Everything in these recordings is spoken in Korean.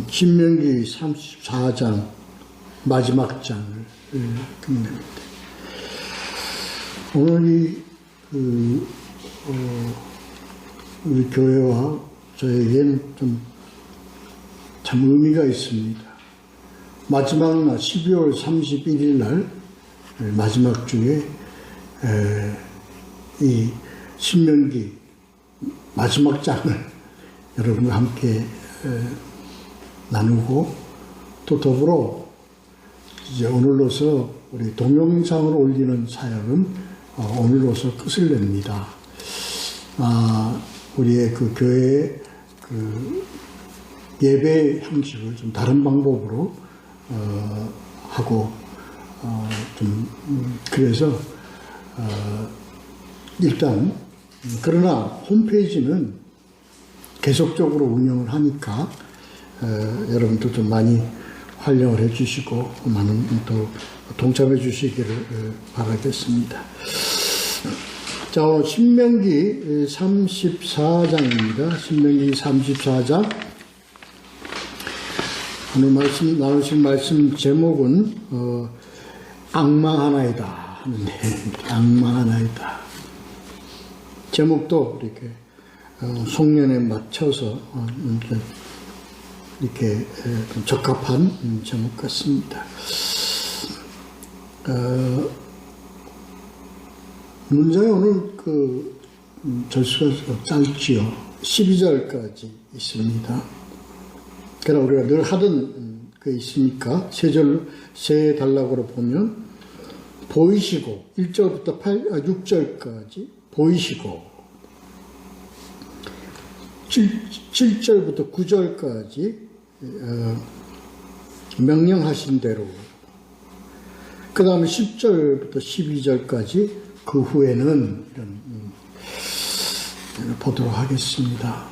신명기 34장 마지막 장을 끝냅니다. 오늘 우리 교회와 저에게는 참 의미가 있습니다. 마지막 날 12월 31일 날 마지막 주에 이 신명기 마지막 장을 여러분과 함께 나누고 또 더불어 이제 오늘로서 우리 동영상을 올리는 사역은 오늘로서 끝을 냅니다. 우리의 그 교회의 그 예배 형식을 좀 다른 방법으로 하고 그래서 일단 그러나 홈페이지는 계속적으로 운영을 하니까 여러분도 좀 많이 활용을 해주시고 많은 또 동참해 주시기를 바라겠습니다. 자, 오늘 신명기 34장입니다. 신명기 34장. 오늘 나누실 말씀 제목은 악마 하나이다 하는데, 악마 하나이다. 제목도 이렇게 송년에 맞춰서 이렇게 적합한 제목 같습니다. 문장이 오늘 절수가 짧지요. 12절까지 있습니다. 그러나 우리가 늘 하던 게 있으니까 세 단락으로 보면 보이시고 1절부터 6절까지 보이시고 7절부터 9절까지 명령하신 대로 그 다음에 10절부터 12절까지 그 후에는 이런 보도록 하겠습니다.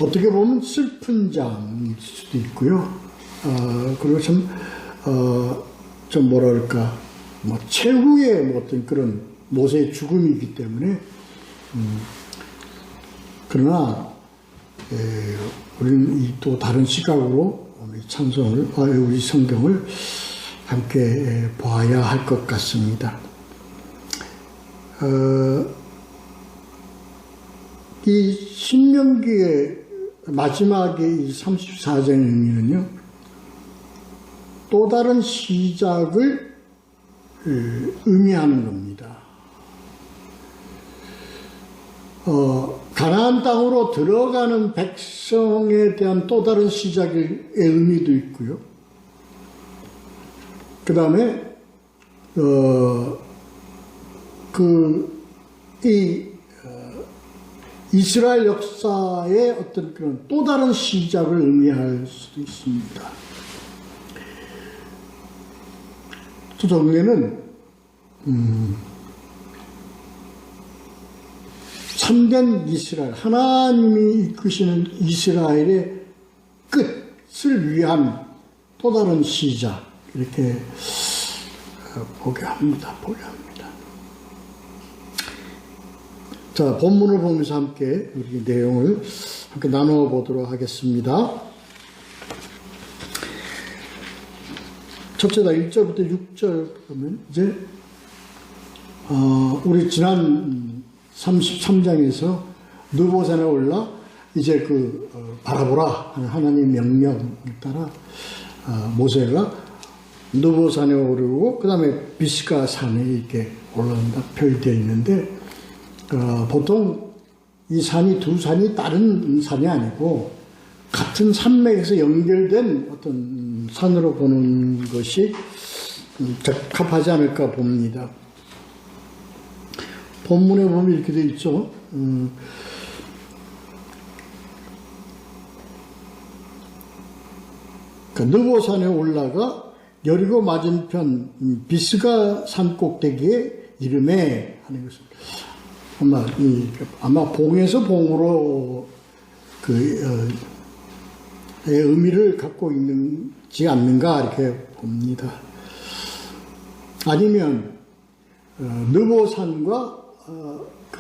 어떻게 보면 슬픈 장일 수도 있고요. 그리고 좀 뭐랄까, 최후의 어떤 그런 모세의 죽음이기 때문에, 그러나, 우리는 또 다른 시각으로 우리 성경을 함께 보아야 할 것 같습니다. 이 신명기의 마지막의 이 34장의 의미는요, 또 다른 시작을 의미하는 겁니다. 가나안 땅으로 들어가는 백성에 대한 또 다른 시작의 의미도 있고요. 그 다음에 이스라엘 역사의 어떤 그런 또 다른 시작을 의미할 수도 있습니다. 또 정리는 참된 이스라엘, 하나님이 이끄시는 이스라엘의 끝을 위한 또 다른 시작, 이렇게 보게 합니다. 자, 본문을 보면서 함께 우리 내용을 함께 나누어 보도록 하겠습니다. 첫째다 1절부터 6절 보면 이제 우리 지난 33장에서 느보산에 올라 이제 바라보라 하는 하나님의 명령에 따라 모세가 느보산에 오르고 그 다음에 비스가 산에 이렇게 올라간다 표기되어 있는데 보통 이 산이 두 산이 다른 산이 아니고 같은 산맥에서 연결된 어떤 산으로 보는 것이 적합하지 않을까 봅니다. 본문에 보면 이렇게 되어 있죠. 느보산에 올라가 여리고 맞은편 비스가 산 꼭대기에 이름에 하는 것은 아마 봉에서 봉으로 의미를 갖고 있는지 않는가 이렇게 봅니다. 아니면 느보산과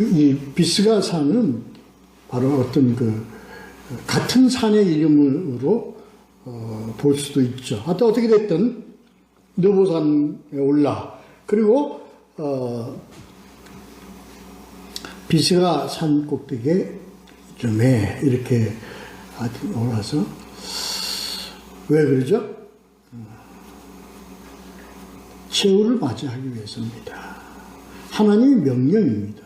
이 비스가산은 바로 어떤 같은 산의 이름으로 볼 수도 있죠. 하여튼 어떻게 됐든 느보산에 올라 그리고 비스가산 꼭대기에 쯤에 이렇게 올라서 왜 그러죠? 최후를 맞이하기 위해서입니다. 하나님의 명령입니다.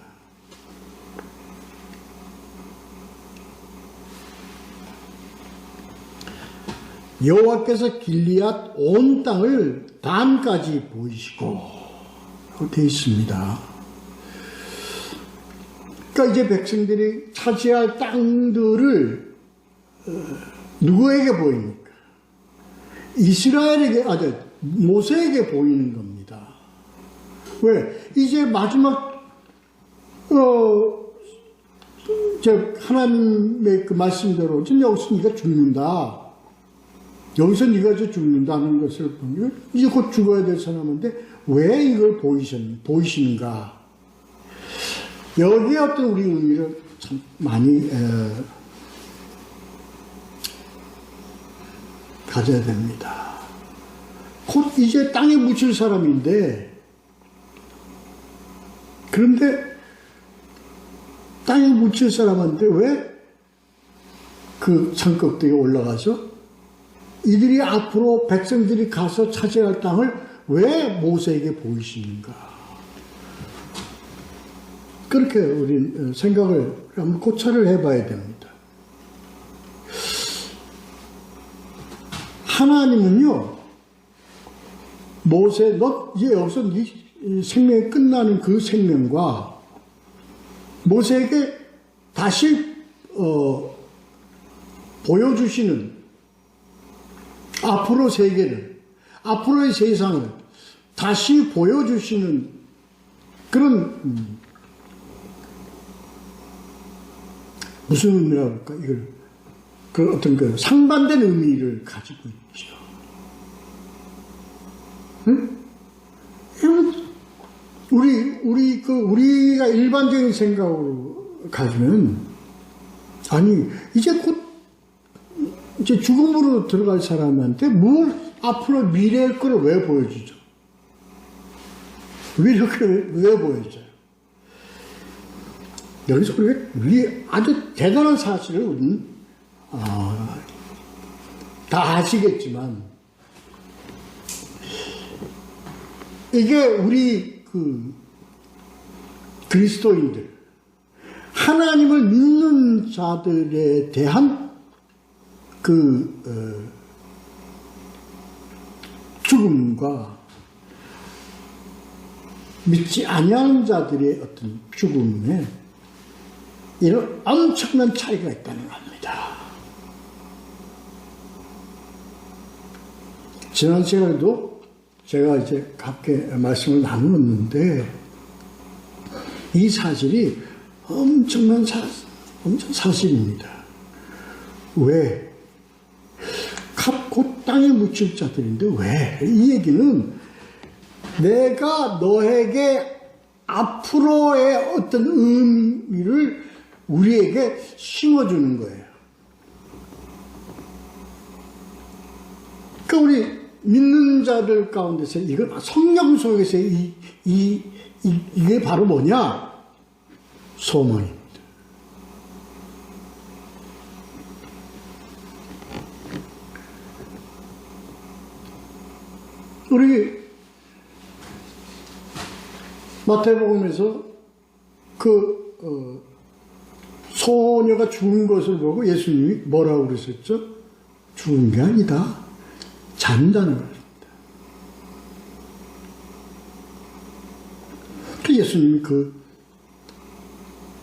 여호와께서 길리앗 온 땅을 단까지 보이시고 되어 있습니다. 그러니까 이제 백성들이 차지할 땅들을 누구에게 보입니까? 이스라엘에게, 모세에게 보이는 겁니다. 왜? 이제 마지막 하나님의 그 말씀대로 여기서 네가 죽는다. 여기서 네가 죽는다는 것을 보니 이제 곧 죽어야 될 사람인데 왜 이걸 보이시는가? 여기에 어떤 우리 의미를 참 많이 가져야 됩니다. 곧 이제 땅에 묻힐 사람인데 그런데 땅에 묻힐 사람한테 왜 그 산꼭대기에 올라가서 이들이 앞으로 백성들이 가서 차지할 땅을 왜 모세에게 보이시는가? 그렇게 우리 생각을 한번 고찰을 해봐야 됩니다. 하나님은요, 모세, 너 이제 여기서 네 생명이 끝나는 그 생명과 모세에게 다시 보여주시는 앞으로 세계를, 앞으로의 세상을 다시 보여주시는 그런 무슨 의미라고 할까? 이걸 그 어떤 상반된 의미를 가지고 있죠. 응? 우리가 일반적인 생각으로 가지면 아니 이제 곧 이제 죽음으로 들어갈 사람한테 뭘 앞으로 미래의 거를 왜 보여주죠? 미래의 거를 왜 보여줘요? 여기서 우리 아주 대단한 사실을 우리는 다 아시겠지만 이게 우리 그리스도인들 하나님을 믿는 자들에 대한 죽음과 믿지 아니하는 자들의 어떤 죽음에 이런 엄청난 차이가 있다는 겁니다. 지난 시간에도 제가 이제 각계 말씀을 나누었는데 이 사실이 엄청난 사실입니다. 왜? 곧 땅에 묻힐 자들인데 왜? 이 얘기는 내가 너에게 앞으로의 어떤 의미를 우리에게 심어주는 거예요. 그러니까 우리 믿는 자들 가운데서 이건 성령 속에서 이게 바로 뭐냐? 소망입니다. 우리 마태복음에서 소녀가 죽은 것을 보고 예수님이 뭐라고 그러셨죠? 죽은 게 아니다. 잔다는 것입니다. 그 예수님이 그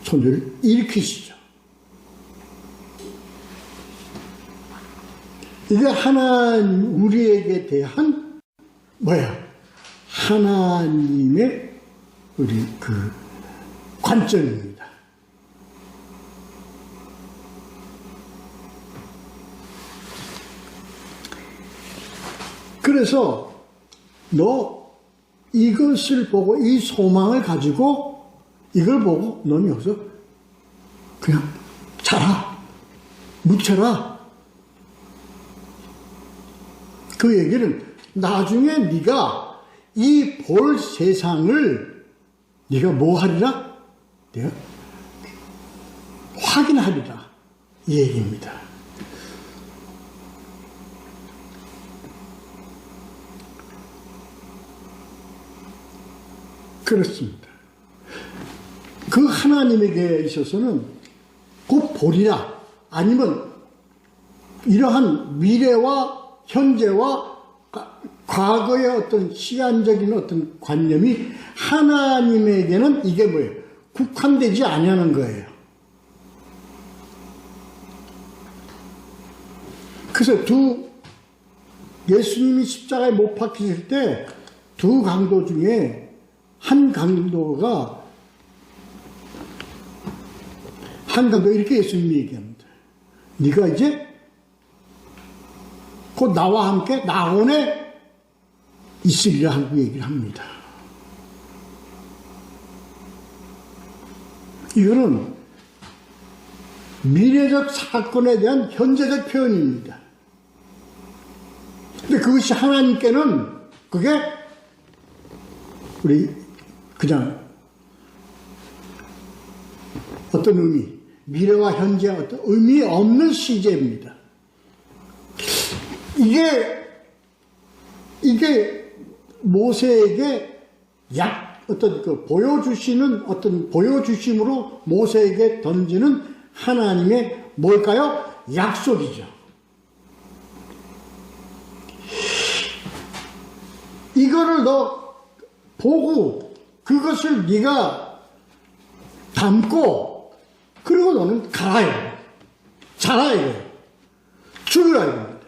소녀를 일으키시죠. 이게 하나님, 우리에게 대한 하나님의 우리 관점입니다. 그래서 너 이것을 보고 이 소망을 가지고 이걸 보고 넌 여기서 그냥 자라, 묻혀라. 그 얘기는 나중에 네가 이 볼 세상을 네가 뭐 하리라? 내가 확인하리라. 이 얘기입니다. 그렇습니다. 그 하나님에게 있어서는 곧 보리라, 아니면 이러한 미래와 현재와 과거의 어떤 시간적인 어떤 관념이 하나님에게는 이게 뭐예요? 국한되지 아니하는 거예요. 그래서 예수님이 십자가에 못 박히실 때 두 강도 중에 한 강도가 이렇게 예수님이 얘기합니다. 네가 이제 곧 나와 함께 낙원에 있으리라 하고 얘기를 합니다. 이거는 미래적 사건에 대한 현재적 표현입니다. 근데 그것이 하나님께는 그게 우리 그냥 어떤 의미, 미래와 현재 어떤 의미 없는 시제입니다. 이게 모세에게 어떤 보여주심으로 모세에게 던지는 하나님의 뭘까요? 약속이죠. 이거를 너 보고 그것을 네가 담고 그리고 너는 가라요. 자라요. 죽으라요.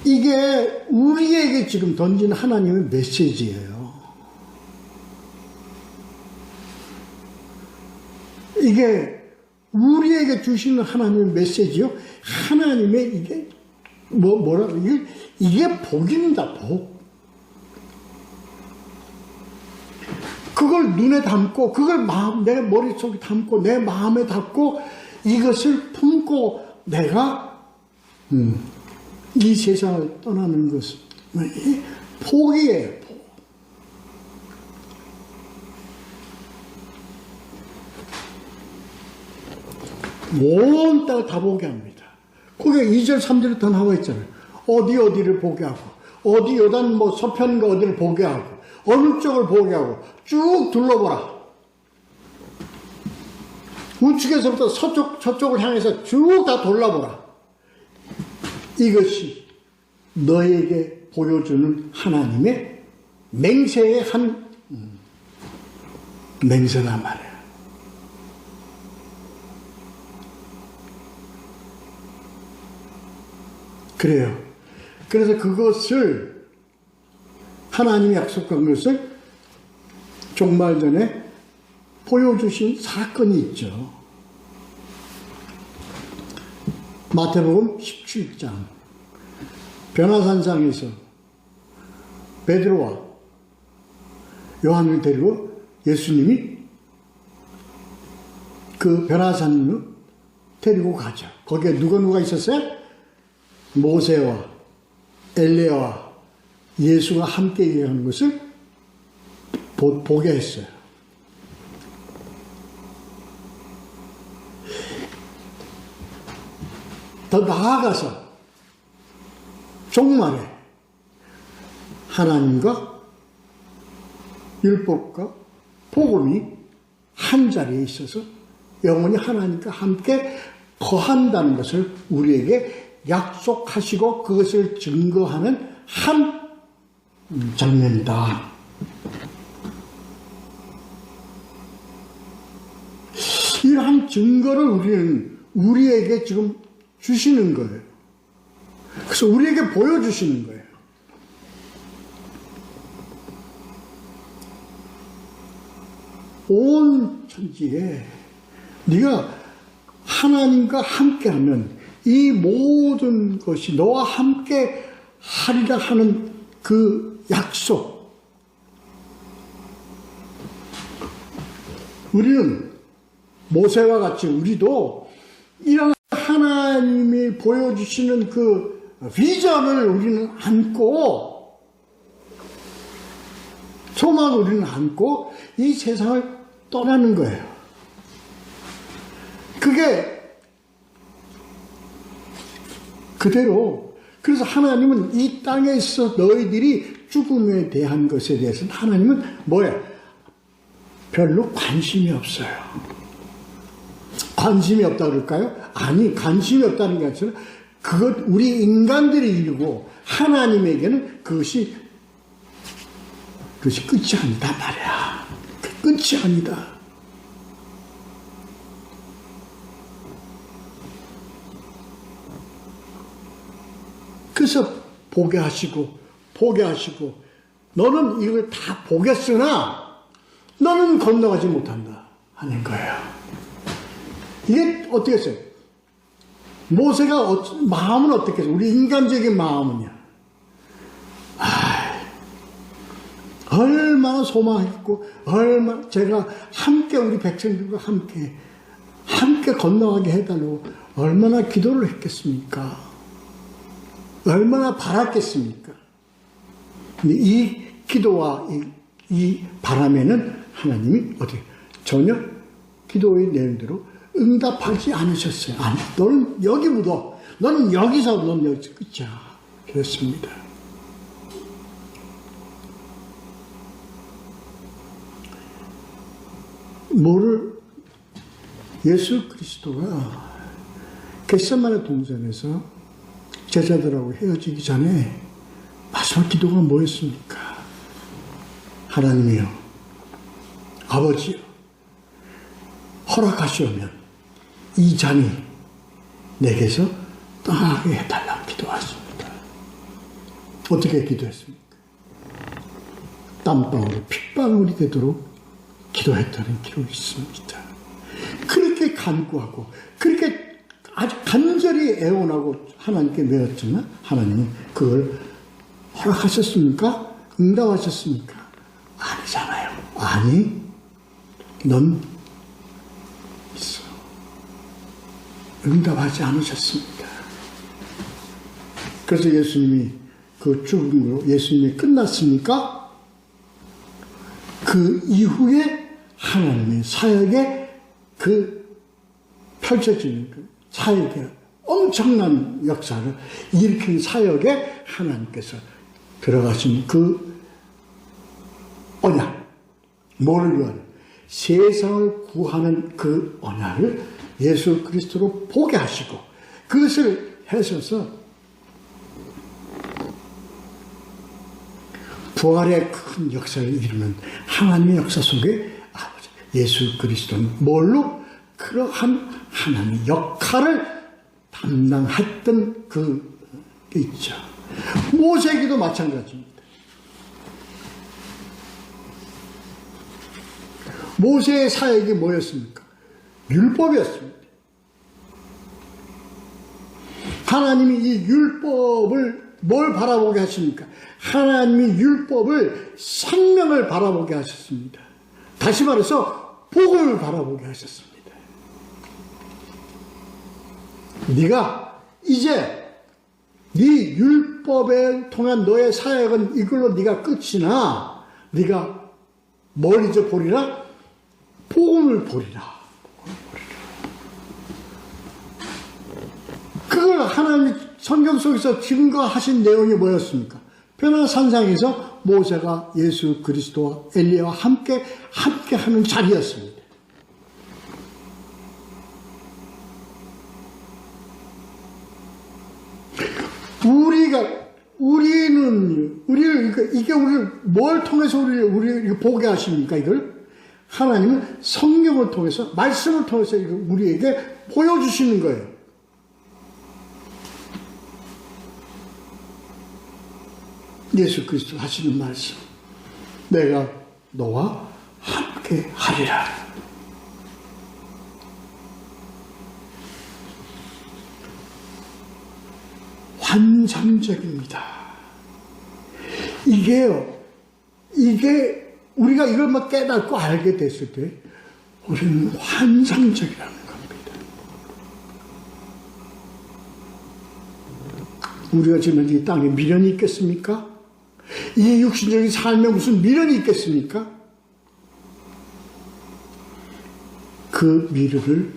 이게 우리에게 지금 던진 하나님의 메시지예요. 이게 우리에게 주시는 하나님의 메시지요. 하나님의 이게 이게 복입니다. 복. 그걸 눈에 담고 그걸 내 머릿속에 담고 내 마음에 담고 이것을 품고 내가 이 세상을 떠나는 것은 복이에요. 복. 온 땅을 다 보게 합니다. 거기에 2절 3절에 더 나와 있잖아요. 어디를 보게 하고 어디 요단 서편과 어디를 보게 하고 어느 쪽을 보게 하고 쭉 둘러보라. 우측에서부터 저쪽을 향해서 쭉 다 돌아보라. 이것이 너에게 보여주는 하나님의 맹세의 한 맹세란 말이야. 그래요. 그래서 그것을 하나님이 약속한 것을 종말 전에 보여주신 사건이 있죠. 마태복음 17장 변화산상에서 베드로와 요한을 데리고 예수님이 그 변화산으로 데리고 가죠. 거기에 누가 있었어요? 모세와 엘리야와 예수가 함께 얘기하는 것을 보게 했어요. 더 나아가서 종말에 하나님과 율법과 복음이 한 자리에 있어서 영원히 하나님과 함께 거한다는 것을 우리에게 약속하시고 그것을 증거하는 한 장면이다. 이러한 증거를 우리에게 지금 주시는 거예요. 그래서 우리에게 보여주시는 거예요. 온 천지에 네가 하나님과 함께하면 이 모든 것이 너와 함께 하리라 하는 그 약속, 우리는 모세와 같이 우리도 이런 하나님이 보여주시는 그 비전을 우리는 안고, 소망을 우리는 안고 이 세상을 떠나는 거예요. 그게 그대로. 그래서 하나님은 이 땅에 있어 너희들이 죽음에 대한 것에 대해서는 하나님은 뭐예요? 별로 관심이 없어요. 관심이 없다 그럴까요? 아니, 관심이 없다는 게 아니라 그것 우리 인간들이 이루고 하나님에게는 그것이 끝이 아니다 말이야. 끝이 아니다. 그래서 포기하시고 너는 이걸 다 보겠으나 너는 건너가지 못한다 하는 거예요. 이게 어떻게 했어요? 모세가 마음은 어떻게 했어요? 우리 인간적인 마음은요. 얼마나 소망했고 얼마나 제가 함께 우리 백성들과 함께 건너가게 해달라고 얼마나 기도를 했겠습니까? 얼마나 바랐겠습니까? 근데 이 기도와 이 바람에는 하나님이 어떻게 전혀 기도의 내용대로 응답하지 않으셨어요. 아니, 너는 여기 묻어. 너는 여기서 너는 여기서 끝이야. 그랬습니다. 예수 그리스도가 겟세마네 동산에서 제자들하고 헤어지기 전에 마지막 기도가 뭐였습니까? 하나님이여, 아버지여, 허락하시오면 이 잔이 내게서 떠나게 해달라고 기도하십니다. 어떻게 기도했습니까? 땀방울이 핏방울이 되도록 기도했다는 기록이 있습니다. 그렇게 간구하고 그렇게 아주 간절히 애원하고 하나님께 외웠지만 하나님은 그걸 허락하셨습니까? 응답하셨습니까? 아니잖아요. 아니, 넌 있어. 응답하지 않으셨습니다. 그래서 예수님이 그 죽음으로 예수님이 끝났습니까? 그 이후에 하나님의 사역에 그 펼쳐지는 그 사역에 엄청난 역사를 일으킨 사역에 하나님께서 들어가신 그 언약, 뭐를 위한? 세상을 구하는 그 언약을 예수 그리스도로 보게 하시고 그것을 하셔서 부활의 큰 역사를 이루는 하나님의 역사 속에 아버지 예수 그리스도는 뭘로? 그러한 하나님의 역할을 담당했던 그게 있죠. 모세에게도 마찬가지입니다. 모세의 사역이 뭐였습니까? 율법이었습니다. 하나님이 이 율법을 뭘 바라보게 하십니까? 하나님이 율법을 생명을 바라보게 하셨습니다. 다시 말해서 복음을 바라보게 하셨습니다. 네가 이제 네 율법에 통한 너의 사역은 이걸로 네가 끝이나 네가 뭘 이제 보리라? 복음을 보리라. 그걸 하나님이 성경 속에서 증거하신 내용이 뭐였습니까? 변화산상에서 모세가 예수 그리스도와 엘리야와 함께 하는 자리였습니다. 이게 우리를 뭘 통해서 우리를 보게 하십니까? 이걸 하나님은 성경을 통해서 말씀을 통해서 우리에게 보여주시는 거예요. 예수 그리스도 하시는 말씀, 내가 너와 함께 하리라. 환상적입니다. 이게 우리가 이걸 막 깨닫고 알게 됐을 때 우리는 환상적이라는 겁니다. 우리가 지금 이 땅에 미련이 있겠습니까? 이 육신적인 삶에 무슨 미련이 있겠습니까? 그 미련을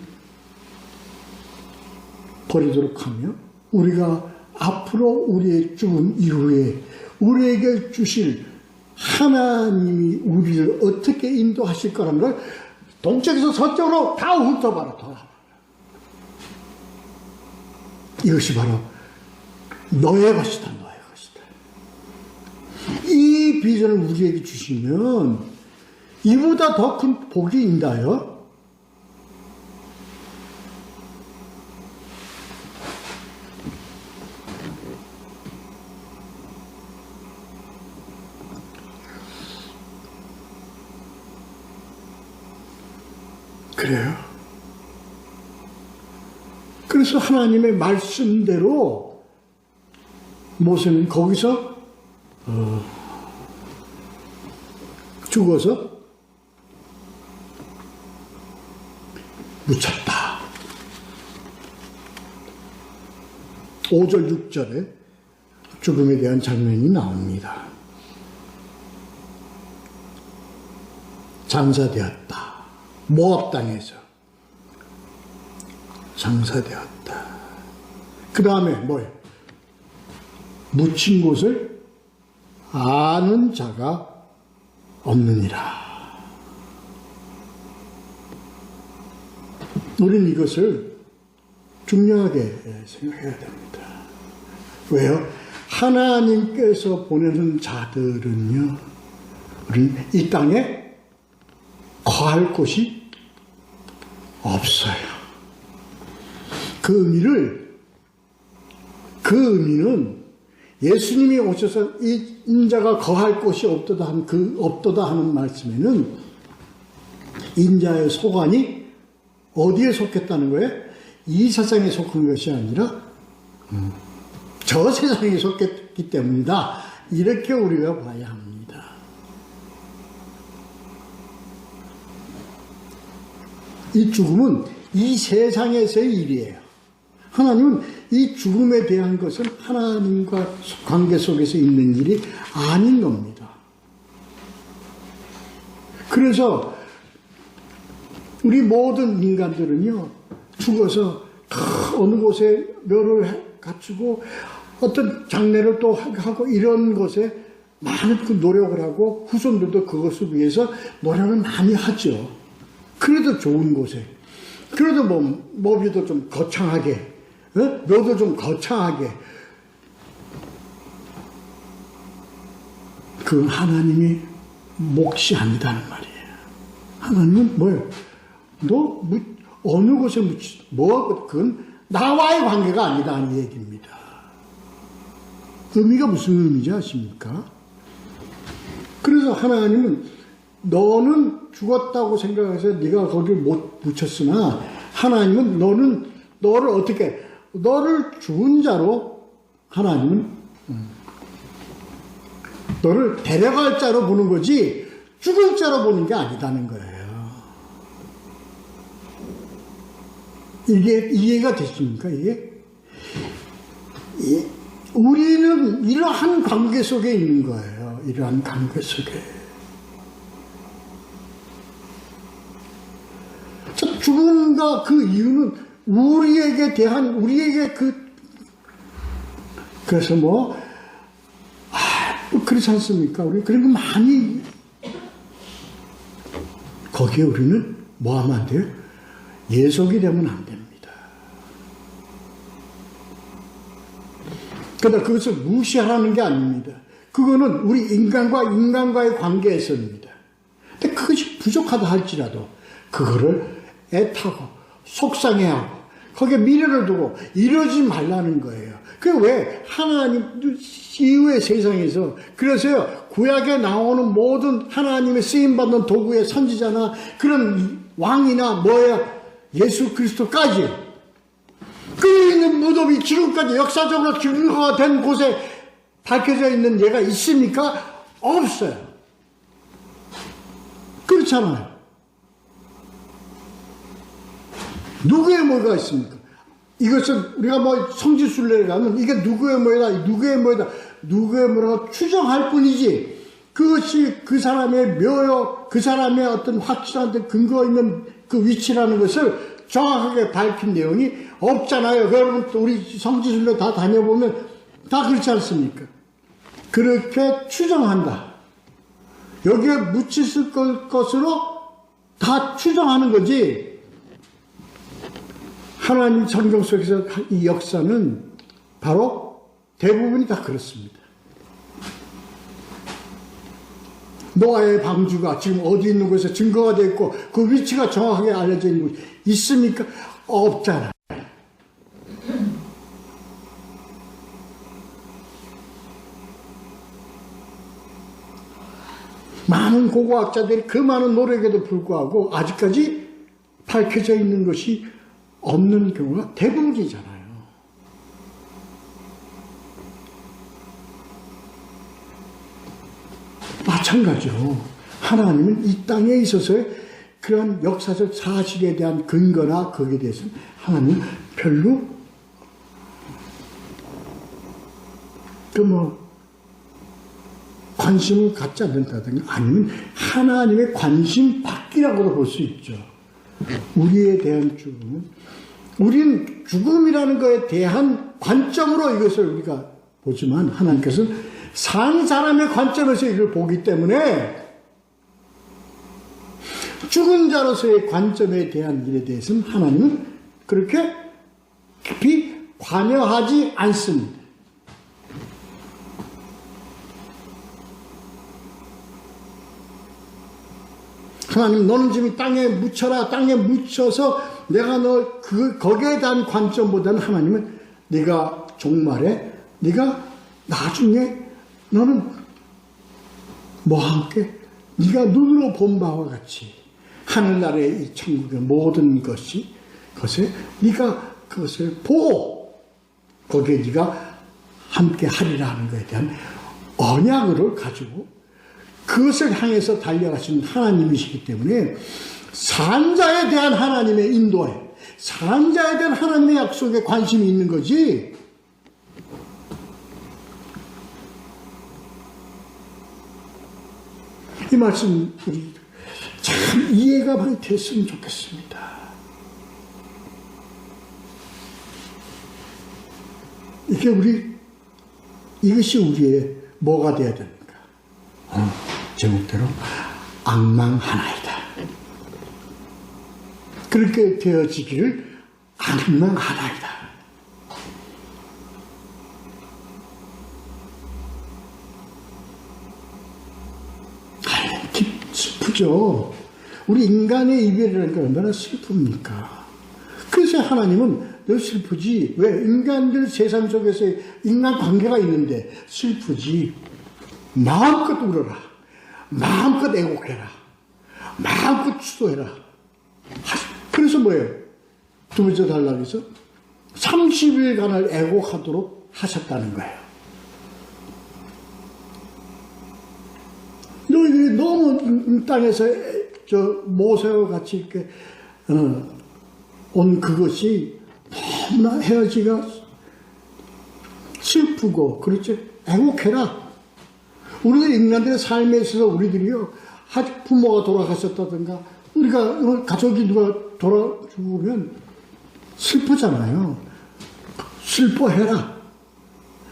버리도록 하며 우리가 앞으로 우리의 죽음 이후에 우리에게 주실 하나님이 우리를 어떻게 인도하실 거라는 걸 동쪽에서 서쪽으로 다 훑어봐라. 이것이 바로 너의 것이다. 너의 것이다. 이 비전을 우리에게 주시면 이보다 더 큰 복이 있나요? 그래요. 그래서 하나님의 말씀대로 모세는 거기서 죽어서 묻혔다. 5절 6절에 죽음에 대한 장면이 나옵니다. 장사되었다. 모압 땅에서 장사되었다. 그 다음에 뭐예요? 묻힌 곳을 아는 자가 없느니라. 우리는 이것을 중요하게 생각해야 됩니다. 왜요? 하나님께서 보내는 자들은요, 우리는 이 땅에 거할 곳이 없어요. 그 의미는 예수님이 오셔서 이 인자가 거할 곳이 없도다 하는 말씀에는 인자의 소관이 어디에 속했다는 거예요? 이 세상에 속한 것이 아니라 저 세상에 속했기 때문이다. 이렇게 우리가 봐야 합니다. 이 죽음은 이 세상에서의 일이에요. 하나님은 이 죽음에 대한 것은 하나님과 관계 속에서 있는 일이 아닌 겁니다. 그래서 우리 모든 인간들은요, 죽어서 어느 곳에 묘를 갖추고 어떤 장례를 또 하고 이런 것에 많은 그 노력을 하고 후손들도 그것을 위해서 노력을 많이 하죠. 그래도 좋은 곳에, 그래도 몸이도 좀 거창하게, 묘도 좀 거창하게. 그 하나님이 몫이 아니다는 말이에요. 하나님은 뭐예요? 너 어느 곳에 그건 나와의 관계가 아니다는 얘기입니다. 의미가 무슨 의미인지 아십니까? 그래서 하나님은 너는 죽었다고 생각해서 네가 거기를 못 묻혔으나 하나님은 너를 어떻게, 너를 죽은 자로 하나님은 너를 데려갈 자로 보는 거지 죽을 자로 보는 게 아니다는 거예요. 이게 이해가 되십니까? 이게? 우리는 이러한 관계 속에 있는 거예요. 이러한 관계 속에. 죽음과 그 이유는 우리에게 그래서 그렇지 않습니까? 우리 그리고 많이 거기에 우리는 뭐 하면 안 돼요? 예속이 되면 안 됩니다. 그러나 그것을 무시하라는 게 아닙니다. 그거는 우리 인간과의 관계에서입니다. 근데 그것이 부족하다 할지라도 그거를 애타고 속상해하고 거기에 미련을 두고 이러지 말라는 거예요. 그게 왜 하나님 이후의 세상에서 그래서요 구약에 나오는 모든 하나님의 쓰임받는 도구의 선지자나 그런 왕이나 예수 그리스도까지 그 있는 무덤이 지금까지 역사적으로 증거가 된 곳에 밝혀져 있는 예가 있습니까? 없어요. 그렇잖아요. 누구의 뭐가 있습니까? 이것은 우리가 뭐 성지순례를 가면 이게 누구의 뭐다, 누구의 뭐다, 누구의 뭐라고 추정할 뿐이지, 그것이 그 사람의 묘요, 그 사람의 어떤 확실한 근거 있는 그 위치라는 것을 정확하게 밝힌 내용이 없잖아요. 여러분 또 우리 성지순례 다 다녀보면 다 그렇지 않습니까? 그렇게 추정한다. 여기에 묻혔을 것으로 다 추정하는 거지. 하나님 성경 속에서 이 역사는 바로 대부분이 다 그렇습니다. 노아의 방주가 지금 어디 있는 곳에 증거가 되어 있고 그 위치가 정확하게 알려져 있는 곳이 있습니까? 없잖아요. 많은 고고학자들이 그 많은 노력에도 불구하고 아직까지 밝혀져 있는 것이 없는 경우가 대부분이잖아요. 마찬가지로 하나님은 이 땅에 있어서의 그런 역사적 사실에 대한 근거나 거기에 대해서는 하나님은 별로 관심을 갖지 않는다든가 아니면 하나님의 관심 밖이라고도 볼 수 있죠. 우리에 대한 죽음은, 우리는 죽음이라는 것에 대한 관점으로 이것을 우리가 보지만 하나님께서는 산 사람의 관점에서 이걸 보기 때문에 죽은 자로서의 관점에 대한 일에 대해서는 하나님은 그렇게 깊이 관여하지 않습니다. 하나님, 너는 지금 땅에 묻혀라. 땅에 묻혀서 내가 너 거기에 대한 관점보다는 하나님은 네가 종말에, 네가 나중에 너는 뭐와 함께 네가 눈으로 본 바와 같이 하늘나라의 이 천국의 모든 것에 네가 그것을 보고 거기에 네가 함께 하리라 하는 것에 대한 언약을 가지고 그것을 향해서 달려가시는 하나님이시기 때문에 산자에 대한 하나님의 인도에, 산자에 대한 하나님의 약속에 관심이 있는 거지. 이 말씀 우리 참 이해가 많이 됐으면 좋겠습니다. 이것이 우리의 뭐가 되어야 됩니까? 제목대로 앙망하나이다. 그렇게 되어지기를 앙망하나이다. 슬프죠. 우리 인간의 이별이라는 게 얼마나 슬픕니까? 그래서 하나님은 너 슬프지. 왜? 인간들 세상 속에서 인간 관계가 있는데 슬프지. 마음껏 울어라. 마음껏 애곡해라. 마음껏 추도해라. 그래서 뭐예요? 두 번째 단락에서 30일간을 애곡하도록 하셨다는 거예요. 너희들이 너무 이 땅에서 모세와 같이 이렇게 온 그것이 너무나 헤어지기가 슬프고, 그렇지? 애곡해라. 우리들 인간들의 삶에 있어서 우리들이요, 부모가 돌아가셨다든가, 우리가 가족이 누가 죽으면 슬프잖아요. 슬퍼해라.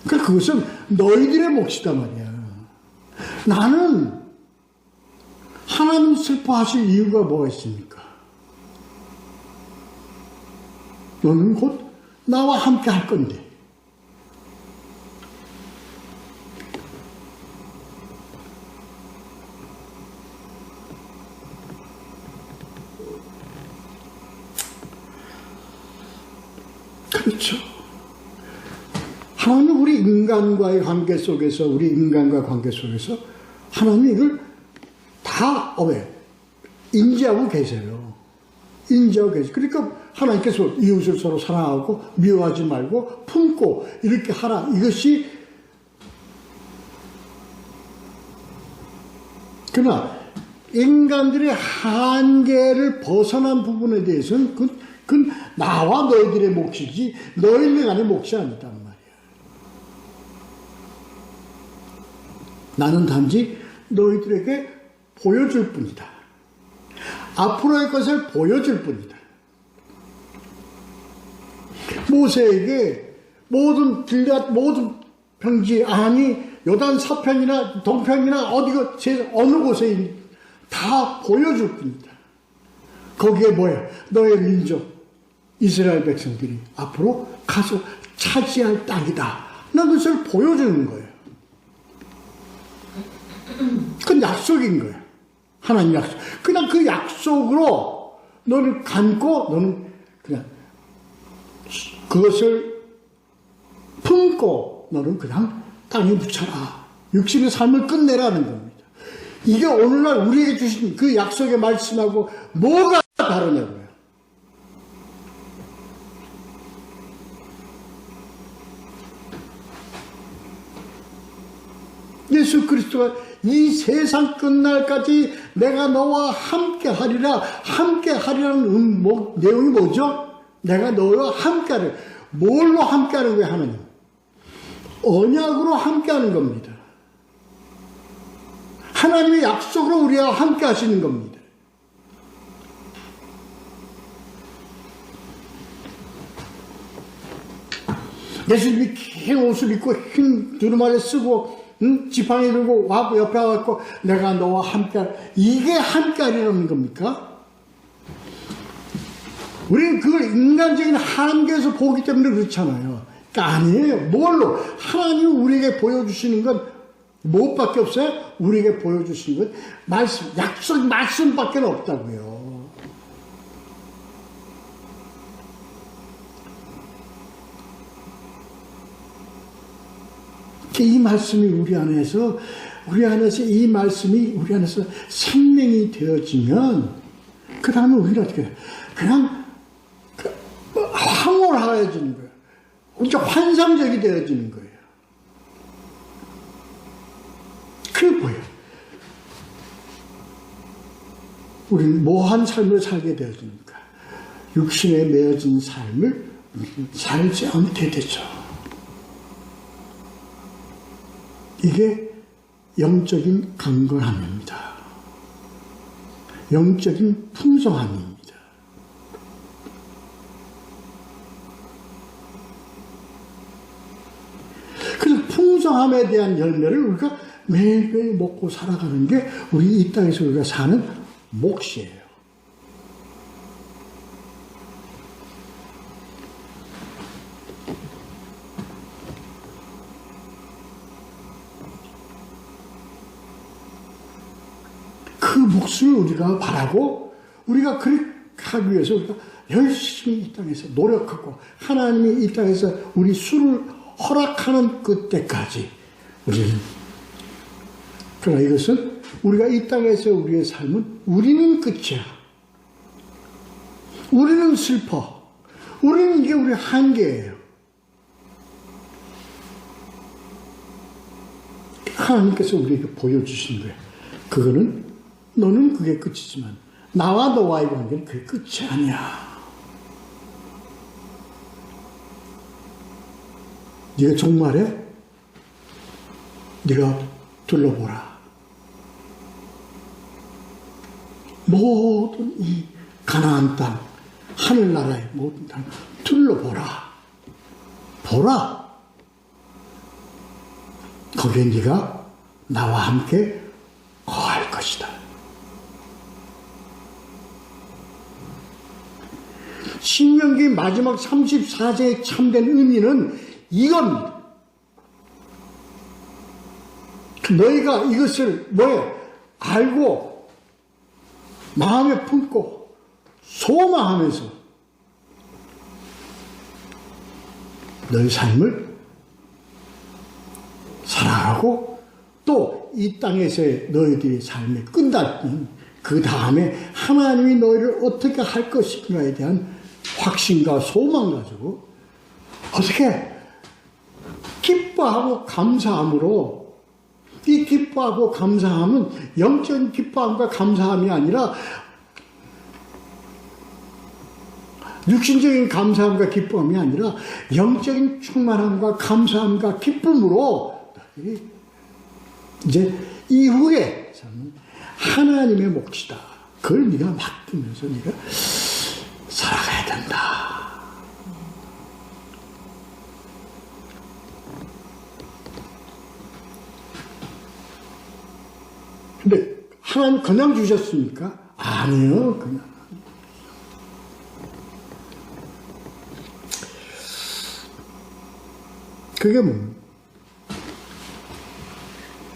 그러니까 그것은 너희들의 몫이다 말이야. 나는 하나님 슬퍼하실 이유가 뭐가 있습니까? 너는 곧 나와 함께 할 건데. 그렇죠. 하나님은 우리 인간과의 관계 속에서, 우리 인간과 관계 속에서 하나님이 이걸 다 인지하고 계세요. 인정하고 계세요. 그러니까 하나님께서 이웃을 서로 사랑하고 미워하지 말고 품고 이렇게 하라. 이것이 그러나 인간들의 한계를 벗어난 부분에 대해서는 그건 나와 너희들의 몫이지 너희들 간의 몫이 아니단 말이야. 나는 단지 너희들에게 보여줄 뿐이다. 앞으로의 것을 보여줄 뿐이다. 모세에게 모든 길앗 모든 평지 아니 요단 서편이나 동편이나 어디가 어느 곳에 다 보여줄 뿐이다. 거기에 뭐야? 너의 민족 이스라엘 백성들이 앞으로 가서 차지할 땅이다. 나 그것을 보여주는 거예요. 그건 약속인 거예요. 하나님 약속. 그냥 그 약속으로 너를 감고 너는 그냥 그것을 품고 너는 그냥 땅에 묻혀라. 육신의 삶을 끝내라는 겁니다. 이게 오늘날 우리에게 주신 그 약속의 말씀하고 뭐가 다르냐고요. 예수 그리스도가 이 세상 끝날까지 내가 너와 함께 하리라. 함께 하리라는 내용이 뭐죠? 내가 너와 함께 하리라. 뭘로 함께 하는 거예요, 하나님? 언약으로 함께 하는 겁니다. 하나님의 약속으로 우리와 함께 하시는 겁니다. 예수님이 긴 옷을 입고 흰 두루마리 쓰고 지팡이 들고 와고 옆에 와갖고 내가 너와 함께 이게 함께 하리라는 겁니까? 우리는 그걸 인간적인 한계에서 보기 때문에 그렇잖아요. 그러니까 아니에요. 뭘로? 하나님이 우리에게 보여주시는 건 무엇밖에 없어요? 우리에게 보여주시는 건 말씀, 약속, 말씀밖에 없다고요. 이 말씀이 우리 안에서 이 말씀이 우리 안에서 생명이 되어지면 그 다음에 우리는 어떻게 해요? 그냥 황홀해지는 거예요. 진짜 환상적이 되어지는 거예요. 그게 뭐예요? 우리는 뭐한 삶을 살게 되어집니까? 육신에 매어진 삶을 살지 않게 되죠. 이게 영적인 강건함입니다. 영적인 풍성함입니다. 그래서 풍성함에 대한 열매를 우리가 매일매일 먹고 살아가는 게 우리 이 땅에서 우리가 사는 몫이에요. 그 몫을 우리가 바라고 우리가 그렇게 하기 위해서 우리가 열심히 이 땅에서 노력하고 하나님이 이 땅에서 우리 수를 허락하는 그때까지 우리는 그러나 이것은 우리가 이 땅에서 우리의 삶은 우리는 끝이야. 우리는 슬퍼. 우리는 이게 우리 한계예요. 하나님께서 우리에게 보여주신 거예요. 그거는 너는 그게 끝이지만 나와 너와의 관계는 그게 끝이 아니야. 네가 종말에 네가 둘러보라. 모든 이 가나안 땅, 하늘나라의 모든 땅 둘러보라. 보라. 거기에 네가 나와 함께 거할 것이다. 신명기 마지막 34장의 참된 의미는 이겁니다. 너희가 이것을 알고 마음에 품고 소망하면서 너희 삶을 살아가고 또 이 땅에서의 너희들의 삶이 끝나는 그 다음에 하나님이 너희를 어떻게 할 것인가에 대한 확신과 소망 가지고 어떻게 기뻐하고 감사함으로, 이 기뻐하고 감사함은 영적인 기뻐함과 감사함이 아니라 육신적인 감사함과 기쁨이 아니라 영적인 충만함과 감사함과 기쁨으로 이제 이후에 하나님의 몫이다. 그걸 네가 맡으면서 네가 살아가야 된다. 근데 하나님 그냥 주셨습니까? 아니요. 그냥. 그게 뭡니까?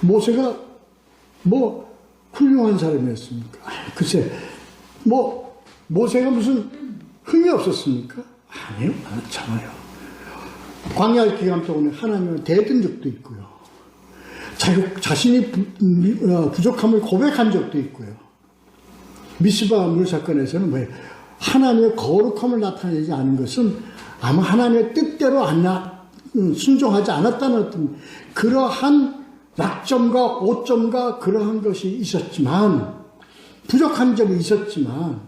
모세가 뭐 훌륭한 사람이었습니까? 글쎄, 뭐 모세가 무슨 흥이 없었습니까? 아니요, 많잖아요. 광야 기간 동안에 하나님을 대든 적도 있고요. 자신이 부족함을 고백한 적도 있고요. 미스바 물 사건에서는 왜 하나님의 거룩함을 나타내지 않은 것은 아마 하나님의 뜻대로 순종하지 않았다는 어떤 그러한 약점과 오점과 그러한 것이 있었지만, 부족한 점이 있었지만,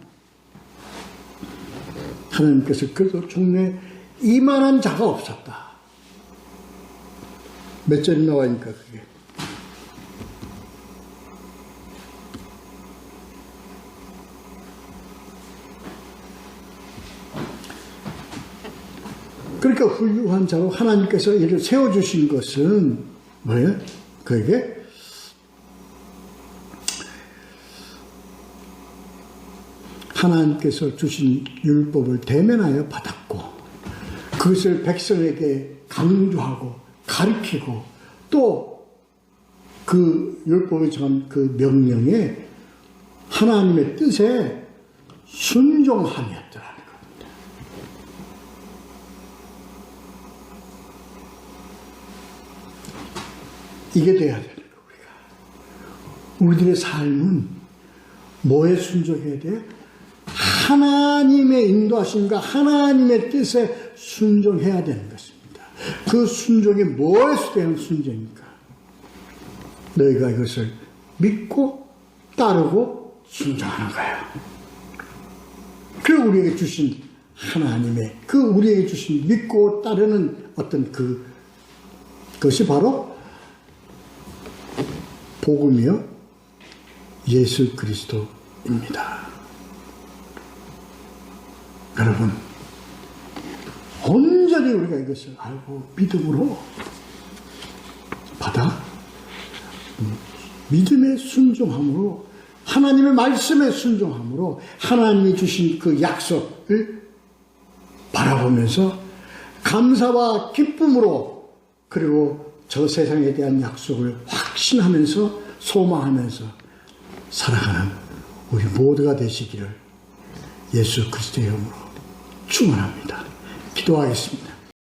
하나님께서 그래도 종래에 이만한 자가 없었다. 몇 절이 나와니까 그게. 그러니까 훌륭한 자로 하나님께서 이를 세워주신 것은 뭐예요? 그에게 하나님께서 주신 율법을 대면하여 받았고, 그것을 백성에게 강조하고 가르치고, 또 그 율법에 정한 그 명령에 하나님의 뜻에 순종함이었더라는 겁니다. 이게 돼야 되는 거예요, 우리가. 우리들의 삶은 뭐에 순종해야 돼? 하나님의 인도하심과 하나님의 뜻에 순종해야 되는 것입니다. 그 순종이 뭐에서 대한 순종입니까? 너희가 이것을 믿고 따르고 순종하는 거예요. 그리고 우리에게 주신 하나님의 우리에게 주신 믿고 따르는 어떤 그것이 바로 복음이요 예수 그리스도입니다. 여러분, 온전히 우리가 이것을 알고 믿음으로 받아 믿음의 순종함으로, 하나님의 말씀에 순종함으로 하나님이 주신 그 약속을 바라보면서 감사와 기쁨으로, 그리고 저 세상에 대한 약속을 확신하면서 소망하면서 살아가는 우리 모두가 되시기를 예수 그리스도의 이름으로 축원합니다. 기도하겠습니다.